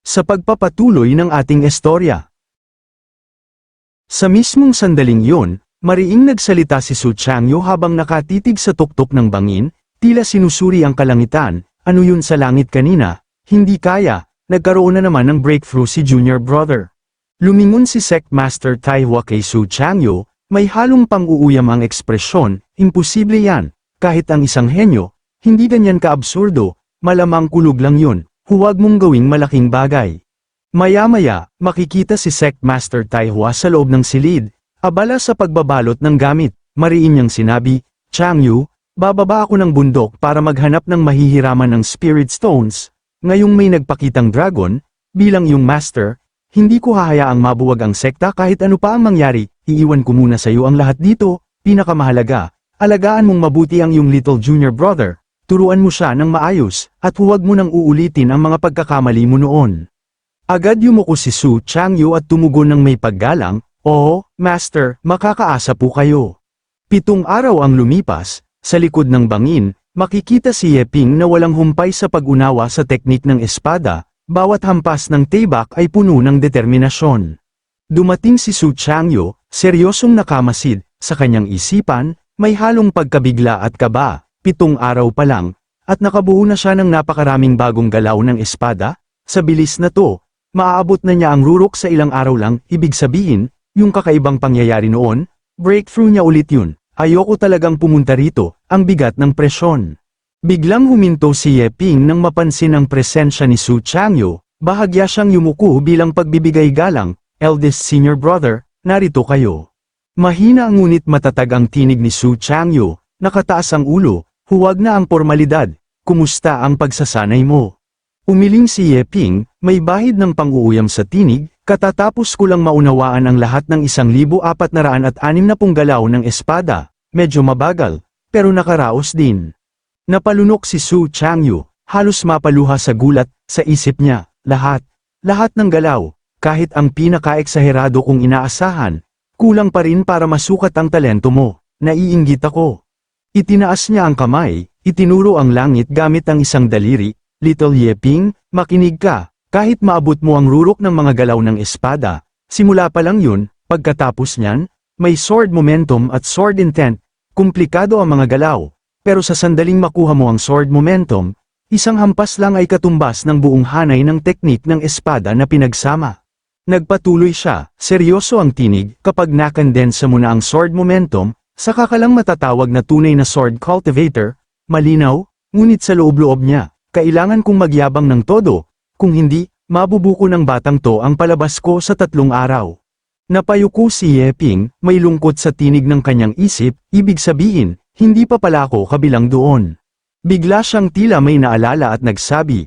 sa pagpapatuloy ng ating istorya. Sa mismong sandaling yun, mariing nagsalita si Su Changyu habang nakatitig sa tuktok ng bangin, tila sinusuri ang kalangitan. Ano yun sa langit kanina? Hindi kaya. Nagkaroon na naman ng breakthrough si Junior Brother. Lumingon si Sect Master Tai Hua kay Su Changyu, may halong pang-uuyam ang ekspresyon. Imposible yan. Kahit ang isang henyo, hindi ganyan ka-absurdo. Malamang kulog lang yun. Huwag mong gawing malaking bagay. Maya-maya, makikita si Sect Master Tai Hua sa loob ng silid, abala sa pagbabalot ng gamit. Mariin niyang sinabi, Changyu, bababa ako ng bundok para maghanap ng mahihiraman ng Spirit Stones. Ngayong may nagpakitang dragon, bilang iyong master, hindi ko hahayaang mabuwag ang sekta kahit ano pa ang mangyari. Iiwan ko muna sa iyo ang lahat dito. Pinakamahalaga, alagaan mong mabuti ang iyong little junior brother. Turuan mo siya ng maayos, at huwag mo nang uulitin ang mga pagkakamali mo noon. Agad yumuko si Su Changyu at tumugon ng may paggalang, Oo, Master, makakaasa po kayo. 7 araw ang lumipas, sa likod ng bangin, makikita si Ye Ping na walang humpay sa pag-unawa sa teknik ng espada, bawat hampas ng tibak ay puno ng determinasyon. Dumating si Su Changyu, seryosong nakamasid, sa kanyang isipan, may halong pagkabigla at kaba. 7 araw pa lang, at nakabuo na siya ng napakaraming bagong galaw ng espada. Sa bilis na to, maaabot na niya ang rurok sa ilang araw lang. Ibig sabihin, yung kakaibang pangyayari noon, breakthrough niya ulit yun. Ayoko talagang pumunta rito, ang bigat ng presyon. Biglang huminto si Ye Ping nang mapansin ang presensya ni Su Changyu. Bahagya siyang yumuko bilang pagbibigay galang. Eldest senior brother, narito kayo. Mahina ngunit matatag ang tinig ni Su Changyu. Nakataas ang ulo. Huwag na ang formalidad. Kumusta ang pagsasanay mo? Umiling si Ye Ping, may bahid ng pang-uuyam sa tinig. Katatapos ko lang maunawaan ang lahat ng 1,460 galaw ng espada. Medyo mabagal, pero nakaraos din. Napalunok si Su Changyu, halos mapaluha sa gulat, sa isip niya, lahat ng galaw, kahit ang pinaka-eksaherado kong inaasahan, kulang pa rin para masukat ang talento mo. Naiinggit ako. Itinaas niya ang kamay, itinuro ang langit gamit ang isang daliri. Little Ye Ping, makinig ka. Kahit maabot mo ang rurok ng mga galaw ng espada, simula pa lang yun, pagkatapos niyan, may sword momentum at sword intent, komplikado ang mga galaw, pero sa sandaling makuha mo ang sword momentum, isang hampas lang ay katumbas ng buong hanay ng teknik ng espada na pinagsama. Nagpatuloy siya, seryoso ang tinig, kapag nakondensa mo na ang sword momentum, saka ka lang matatawag na tunay na sword cultivator. Malinaw, ngunit sa loob-loob niya, kailangan kong magyabang ng todo. Kung hindi, mabubuko ng batang to ang palabas ko sa 3 araw. Napayuko si Ye Ping, may lungkot sa tinig ng kanyang isip, ibig sabihin, hindi pa pala ako kabilang doon. Bigla siyang tila may naalala at nagsabi,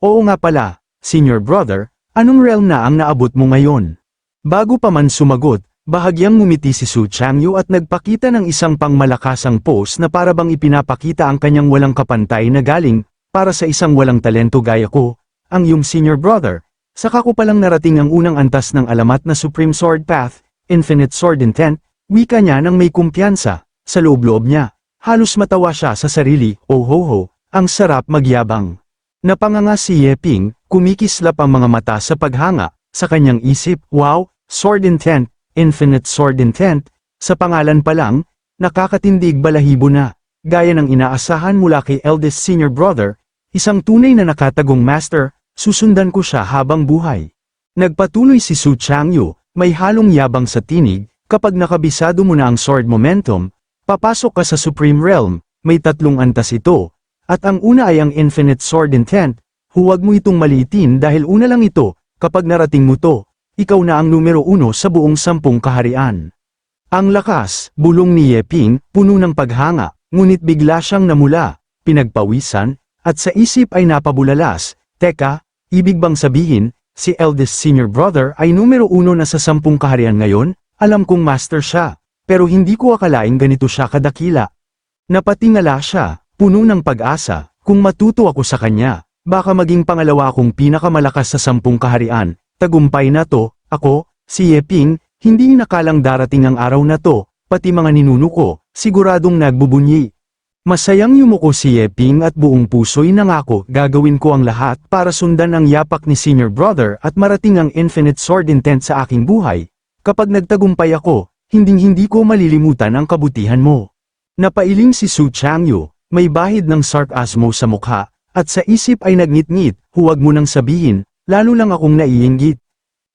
oo nga pala, senior brother, anong realm na ang naabot mo ngayon? Bago pa man sumagot, bahagyang ngumiti si Su Changyu at nagpakita ng isang pangmalakasang pose na parabang ipinapakita ang kanyang walang kapantay na galing, para sa isang walang talento gaya ko. Ang iyong senior brother, saka ko palang narating ang unang antas ng alamat na Supreme Sword Path, Infinite Sword Intent, wika niya nang may kumpiyansa, sa loob-loob niya. Halos matawa siya sa sarili, oh ho ho, ang sarap magyabang. Napanganga si Ye Ping, kumikislap ang mga mata sa paghanga, sa kanyang isip, wow, Sword Intent, Infinite Sword Intent, sa pangalan pa lang, nakakatindig balahibo na, gaya ng inaasahan mula kay eldest senior brother, isang tunay na nakatagong master. Susundan ko siya habang buhay. Nagpatuloy si Su Changyu, may halong yabang sa tinig, kapag nakabisado mo na ang sword momentum, papasok ka sa Supreme Realm, may 3 antas ito, at ang una ay ang Infinite Sword Intent. Huwag mo itong maliitin dahil una lang ito, kapag narating mo to, ikaw na ang numero 1 sa buong 10 kaharian. Ang lakas, bulong ni Ye Ping, puno ng paghanga, ngunit bigla siyang namula, pinagpawisan, at sa isip ay napabulalas. Teka, ibig bang sabihin, si eldest senior brother ay numero 1 na sa 10 kaharian ngayon? Alam kong master siya, pero hindi ko akalaing ganito siya kadakila. Napatingala siya, puno ng pag-asa, kung matuto ako sa kanya, baka maging pangalawa akong pinakamalakas sa 10 kaharian. Tagumpay na to, ako, si Ye Ping, hindi nakalang darating ang araw na to, pati mga ninuno ko, siguradong nagbubunyi. Masayang yumuko si Yeping at buong puso'y nangako gagawin ko ang lahat para sundan ang yapak ni Senior Brother at marating ang Infinite Sword Intent sa aking buhay. Kapag nagtagumpay ako, hinding-hindi ko malilimutan ang kabutihan mo. Napailing si Su Changyu, may bahid ng sarcasmo sa mukha, at sa isip ay nagngit-ngit, huwag mo nang sabihin, lalo lang akong naiinggit.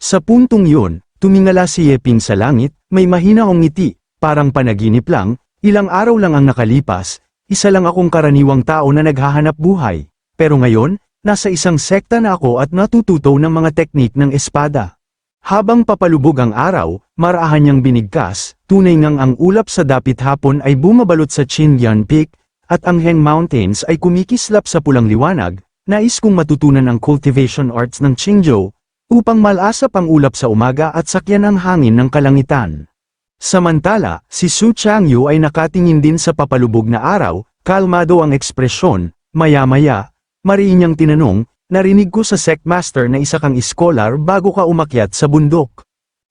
Sa puntong yun, tumingala si Yeping sa langit, may mahina akong ngiti, parang panaginip lang, ilang araw lang ang nakalipas. Isa lang akong karaniwang tao na naghahanap buhay, pero ngayon, nasa isang sekta na ako at natututo ng mga teknik ng espada. Habang papalubog ang araw, marahan niyang binigkas, tunay ngang ang ulap sa dapit hapon ay bumabalot sa Qingyan Peak, at ang Heng Mountains ay kumikislap sa pulang liwanag. Nais kong matutunan ang cultivation arts ng Qingzhou, upang malasap ang ulap sa umaga at sakyan ang hangin ng kalangitan. Samantala, si Su Changyu ay nakatingin din sa papalubog na araw, kalmado ang ekspresyon, maya-maya, mariin niyang tinanong, narinig ko sa Sectmaster na isa kang iskolar bago ka umakyat sa bundok.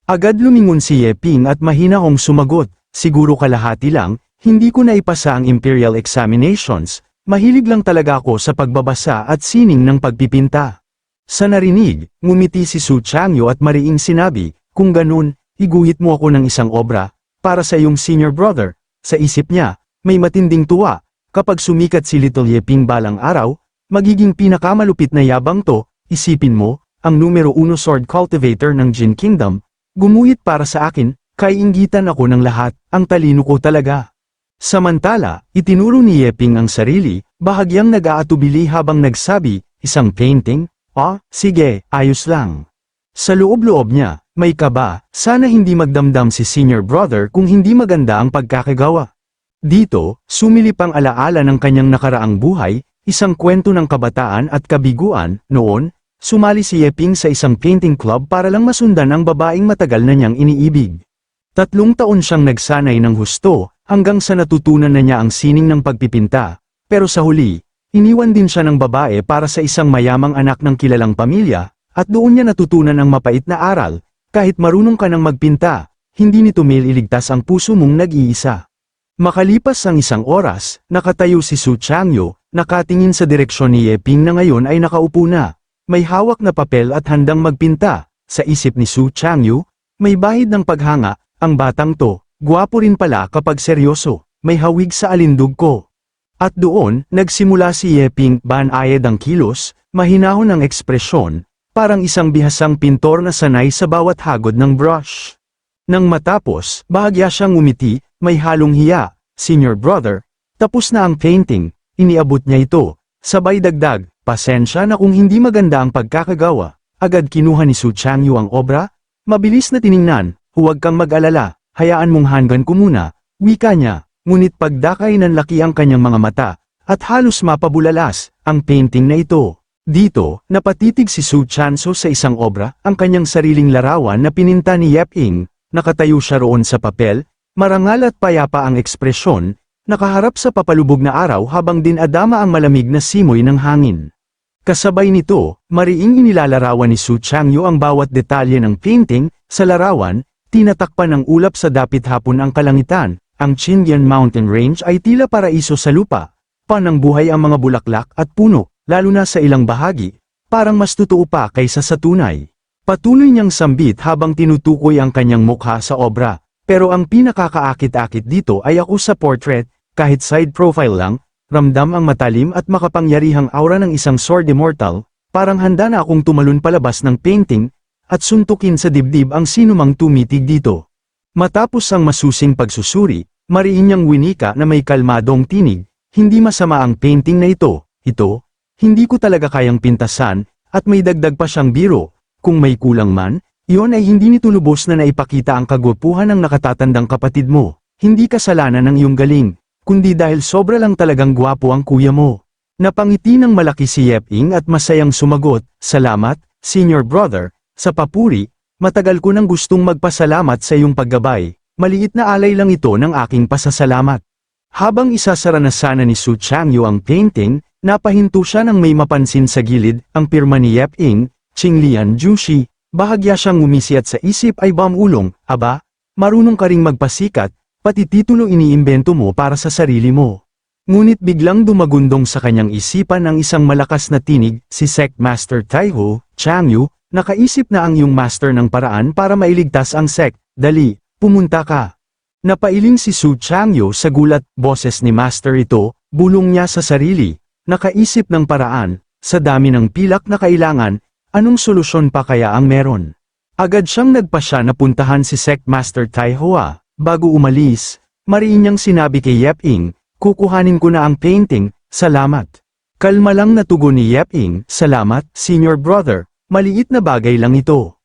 Agad lumingon si Yeping at mahina kong sumagot, siguro kalahati lang, hindi ko naipasa ang Imperial Examinations, mahilig lang talaga ako sa pagbabasa at sining ng pagpipinta. Sa narinig, ngumiti si Su Changyu at mariing sinabi, kung ganun, iguhit mo ako ng isang obra, para sa iyong senior brother. Sa isip niya, may matinding tuwa, kapag sumikat si Little Yeping balang araw, magiging pinakamalupit na yabang to, isipin mo, ang numero 1 sword cultivator ng Jin Kingdom, gumuhit para sa akin, kaiinggitan ako ng lahat, ang talino ko talaga. Samantala, itinuro ni Yeping ang sarili, bahagyang nag-aatubili habang nagsabi, isang painting? Sige, ayos lang. Sa loob-loob niya, may kaba, sana hindi magdamdam si senior brother kung hindi maganda ang pagkakagawa. Dito, sumilip ang alaala ng kanyang nakaraang buhay, isang kwento ng kabataan at kabiguan. Noon, sumali si Yeping sa isang painting club para lang masundan ang babaeng matagal na niyang iniibig. 3 taon siyang nagsanay ng husto, hanggang sa natutunan na niya ang sining ng pagpipinta, pero sa huli, iniwan din siya ng babae para sa isang mayamang anak ng kilalang pamilya, at doon niya natutunan ang mapait na aral. Kahit marunong ka ng magpinta, hindi nito mailigtas ang puso mong nag-iisa. Makalipas ang isang oras, nakatayo si Su Changyu, nakatingin sa direksyon ni Yeping na ngayon ay nakaupo na. May hawak na papel at handang magpinta. Sa isip ni Su Changyu, may bahid ng paghanga, ang batang to, gwapo rin pala kapag seryoso, may hawig sa alindog ko. At doon, nagsimula si Yeping, banayad ang kilos, mahinahon ang ekspresyon, parang isang bihasang pintor na sanay sa bawat hagod ng brush. Nang matapos, bahagya siyang umiti, may halong hiya, senior brother, tapos na ang painting, iniabot niya ito, sabay dagdag, pasensya na kung hindi maganda ang pagkakagawa, agad kinuha ni Su Changyu ang obra, mabilis na tiningnan, huwag kang mag-alala, hayaan mong hanggan ko muna, wika niya, ngunit pagdakay nanlaki ang kanyang mga mata, at halos mapabulalas, ang painting na ito. Dito, napatitig si Su Changyu sa isang obra, ang kanyang sariling larawan na pininta ni Yeping, nakatayo siya roon sa papel, marangal at payapa ang ekspresyon, nakaharap sa papalubog na araw habang dinadama ang malamig na simoy ng hangin. Kasabay nito, mariing inilalarawan ni Su Changyu ang bawat detalye ng painting, sa larawan, tinatakpan ng ulap sa dapit hapon ang kalangitan, ang Qingyan Mountain Range ay tila paraiso sa lupa, panang buhay ang mga bulaklak at puno. Lalo na sa ilang bahagi, parang mas totoo pa kaysa sa tunay. Patuloy niyang sambit habang tinutukoy ang kanyang mukha sa obra, pero ang pinakakaakit-akit dito ay ako sa portrait, kahit side profile lang, ramdam ang matalim at makapangyarihang aura ng isang sword immortal, parang handa na akong tumalon palabas ng painting, at suntukin sa dibdib ang sinumang tumitig dito. Matapos ang masusing pagsusuri, mariin niyang winika na may kalmadong tinig, hindi masama ang painting na ito, hindi ko talaga kayang pintasan, at may dagdag pa siyang biro, kung may kulang man, iyon ay hindi nito lubos na naipakita ang kagwapuhan ng nakatatandang kapatid mo, hindi kasalanan ng iyong galing, kundi dahil sobra lang talagang gwapo ang kuya mo. Napangiti ng malaki si Yeping at masayang sumagot, salamat, senior brother, sa papuri, matagal ko nang gustong magpasalamat sa iyong paggabay, maliit na alay lang ito ng aking pasasalamat. Habang isasara na sana ni Su Changyu ang painting, napahinto siya nang may mapansin sa gilid, ang pirma ni Yeping, Qinglian Jushi, bahagya siyang ngumisi at sa isip ay bamulong, aba, marunong ka ring magpasikat, pati titulo iniimbento mo para sa sarili mo. Ngunit biglang dumagundong sa kanyang isipan ang isang malakas na tinig, si Sect Master Taiho, Changyu, nakaisip na ang iyong master ng paraan para mailigtas ang sect, dali, pumunta ka. Napailing si Su Changyu sa gulat, boses ni master ito, bulong niya sa sarili, nakaisip ng paraan, sa dami ng pilak na kailangan, anong solusyon pa kaya ang meron? Agad siyang nagpasya na puntahan si Sect Master Taihua, bago umalis, mariin niyang sinabi kay Yep-ing, kukuhanin ko na ang painting, salamat. Kalma lang na tugon ni Yep-ing, salamat, senior brother, maliit na bagay lang ito.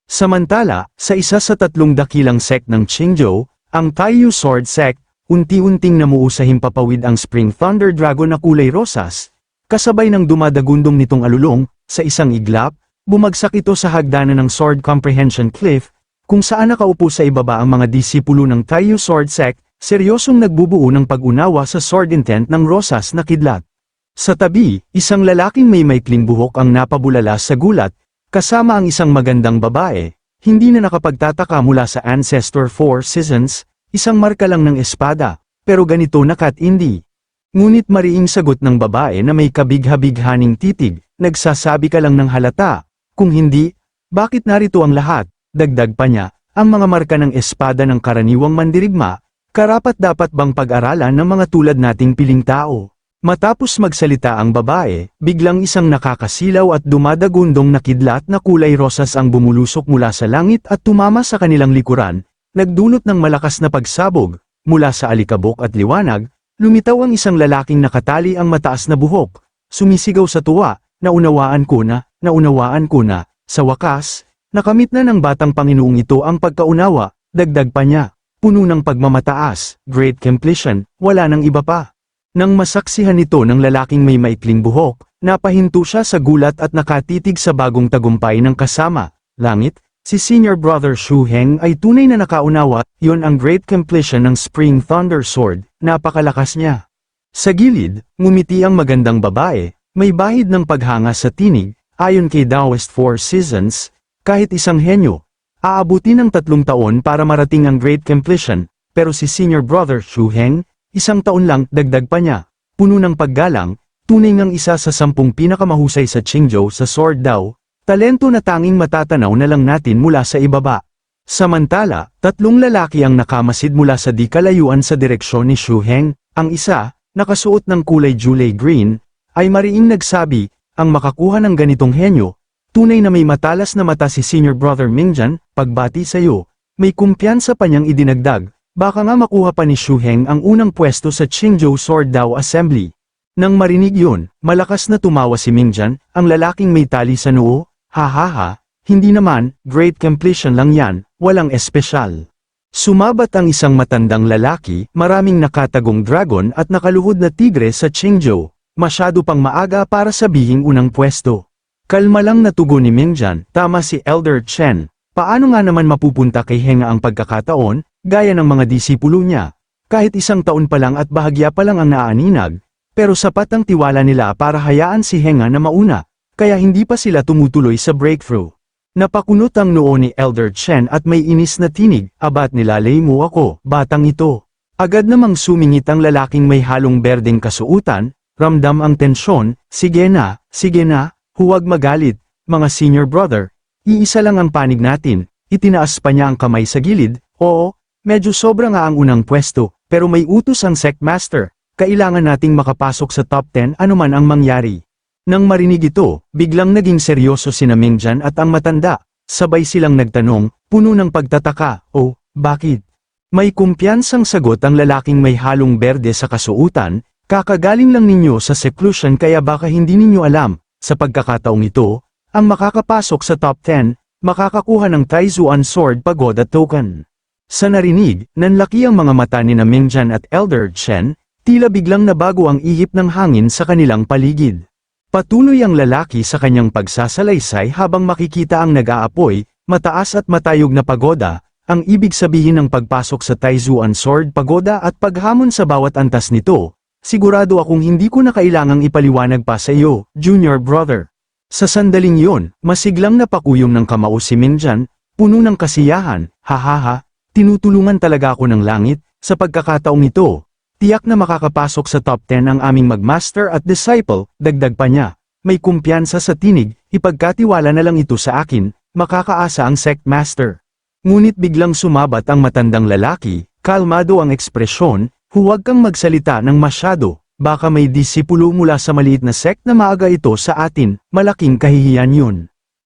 Samantala, sa isa sa 3 dakilang sect ng Qingzhou, ang Taiyu Sword Sect, unti-unting namuo sa himpapawid ang Spring Thunder Dragon na kulay rosas, kasabay ng dumadagundong nitong alulong, sa isang iglap, bumagsak ito sa hagdanan ng Sword Comprehension Cliff, kung saan nakaupo sa ibaba ang mga disipulo ng Taiyu Sword Sect, seryosong nagbubuo ng pag-unawa sa sword intent ng rosas na kidlat. Sa tabi, isang lalaking may maikling buhok ang napabulala sa gulat, kasama ang isang magandang babae, hindi na nakapagtataka mula sa Ancestor 4 Seasons, isang marka lang ng espada, pero ganito na katindi. Ngunit mariing sagot ng babae na may kabigha-bighaning titig, nagsasabi ka lang ng halata, kung hindi, bakit narito ang lahat, dagdag pa niya, ang mga marka ng espada ng karaniwang mandirigma, karapat-dapat bang pag-aralan ng mga tulad nating piling tao? Matapos magsalita ang babae, biglang isang nakakasilaw at dumadagundong na kidlat na kulay rosas ang bumulusok mula sa langit at tumama sa kanilang likuran, nagdulot ng malakas na pagsabog, mula sa alikabok at liwanag, lumitaw ang isang lalaking nakatali ang mataas na buhok, sumisigaw sa tuwa, naunawaan ko na, sa wakas, nakamit na ng batang Panginoong ito ang pagkaunawa, dagdag pa niya. Puno ng pagmamataas, great completion, wala nang iba pa. Nang masaksihan nito ng lalaking may maikling buhok, napahinto siya sa gulat at nakatitig sa bagong tagumpay ng kasama, langit, si Senior Brother Shu Heng ay tunay na nakaunawa, yon ang great completion ng Spring Thunder Sword, napakalakas niya. Sa gilid, ngumiti ang magandang babae, may bahid ng paghanga sa tinig, ayon kay Taoist 4 Seasons, kahit isang henyo, aabuti ng 3 taon para marating ang great completion, pero si Senior Brother Shu Heng, 1 taon lang, dagdag pa niya, puno ng paggalang, tunay ngang isa sa 10 pinakamahusay sa Qingzhou sa sword daw, talento na tanging matatanaw na lang natin mula sa ibaba. Samantala, 3 lalaki ang nakamasid mula sa di kalayuan sa direksyon ni Shu Heng, ang isa, nakasuot ng kulay Julie Green, ay mariing nagsabi, ang makakuha ng ganitong henyo, tunay na may matalas na mata si Senior Brother Mingjan, pagbati sa iyo, may kumpiyansa pa niyang idinagdag, baka nga makuha pa ni Shu Heng ang unang pwesto sa Qingzhou Sword Dao Assembly. Nang marinig yun, malakas na tumawa si Mingjan, ang lalaking may tali sa noo, ha, hindi naman, great completion lang yan, walang espesyal. Sumabat ang isang matandang lalaki, maraming nakatagong dragon at nakaluhod na tigre sa Qingzhou, masyado pang maaga para sabihing unang pwesto. Kalma lang na tugon ni Mingjan, tama si Elder Chen, paano nga naman mapupunta kay Henga ang pagkakataon, gaya ng mga disipulo niya, kahit 1 taon pa lang at bahagya pa lang ang naaninag, pero sapat ang tiwala nila para hayaan si Henga na mauna, kaya hindi pa sila tumutuloy sa breakthrough. Napakunot ang noo ni Elder Chen at may inis na tinig, abat nilalay mo ako, batang ito. Agad namang sumingit ang lalaking may halong berdeng kasuutan, ramdam ang tensyon, sige na, huwag magalit, mga senior brother, iisa lang ang panig natin, itinaas pa niya ang kamay sa gilid, oo, medyo sobra nga ang unang pwesto, pero may utos ang sect master, kailangan nating makapasok sa top 10 anuman ang mangyari. Nang marinig ito, biglang naging seryoso sina Mingjan at ang matanda, sabay silang nagtanong, puno ng pagtataka, oh, bakit? May kumpiyansang sagot ang lalaking may halong berde sa kasuutan, kakagaling lang ninyo sa seclusion kaya baka hindi ninyo alam. Sa pagkakataong ito, ang makakapasok sa top 10, makakakuha ng Taizuan Sword Pagoda Token. Sa narinig, nanlaki ang mga mata ni Mingjan at Elder Chen, tila biglang nabago ang ihip ng hangin sa kanilang paligid. Patuloy ang lalaki sa kanyang pagsasalaysay habang makikita ang nag-aapoy, mataas at matayog na pagoda, ang ibig sabihin ng pagpasok sa Taizuan Sword Pagoda at paghamon sa bawat antas nito. Sigurado akong hindi ko na kailangang ipaliwanag pa sa iyo, junior brother. Sa sandaling yon, masiglang napakuyom ng kamao si Mingjan, puno ng kasiyahan, ha, tinutulungan talaga ako ng langit, sa pagkakataong ito. Tiyak na makakapasok sa top 10 ang aming magmaster at disciple, dagdag pa niya. May kumpiyansa sa tinig, ipagkatiwala na lang ito sa akin, makakaasa ang sect master. Ngunit biglang sumabat ang matandang lalaki, kalmado ang ekspresyon, huwag kang magsalita ng masyado, baka may disipulo mula sa maliit na sect na maaga ito sa atin, malaking kahihiyan yun.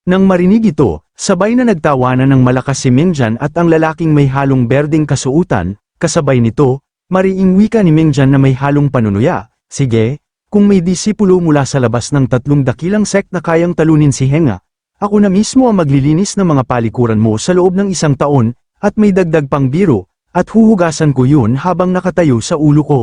Nang marinig ito, sabay na nagtawanan ng malakas si Mingjan at ang lalaking may halong berdeng kasuutan, kasabay nito, mariing wika ni Mingjan na may halong panunuya, sige, kung may disipulo mula sa labas ng 3 dakilang sect na kayang talunin si Henga, ako na mismo ang maglilinis ng mga palikuran mo sa loob ng 1 taon, at may dagdag pang biro, at huhugasan ko yun habang nakatayo sa ulo ko.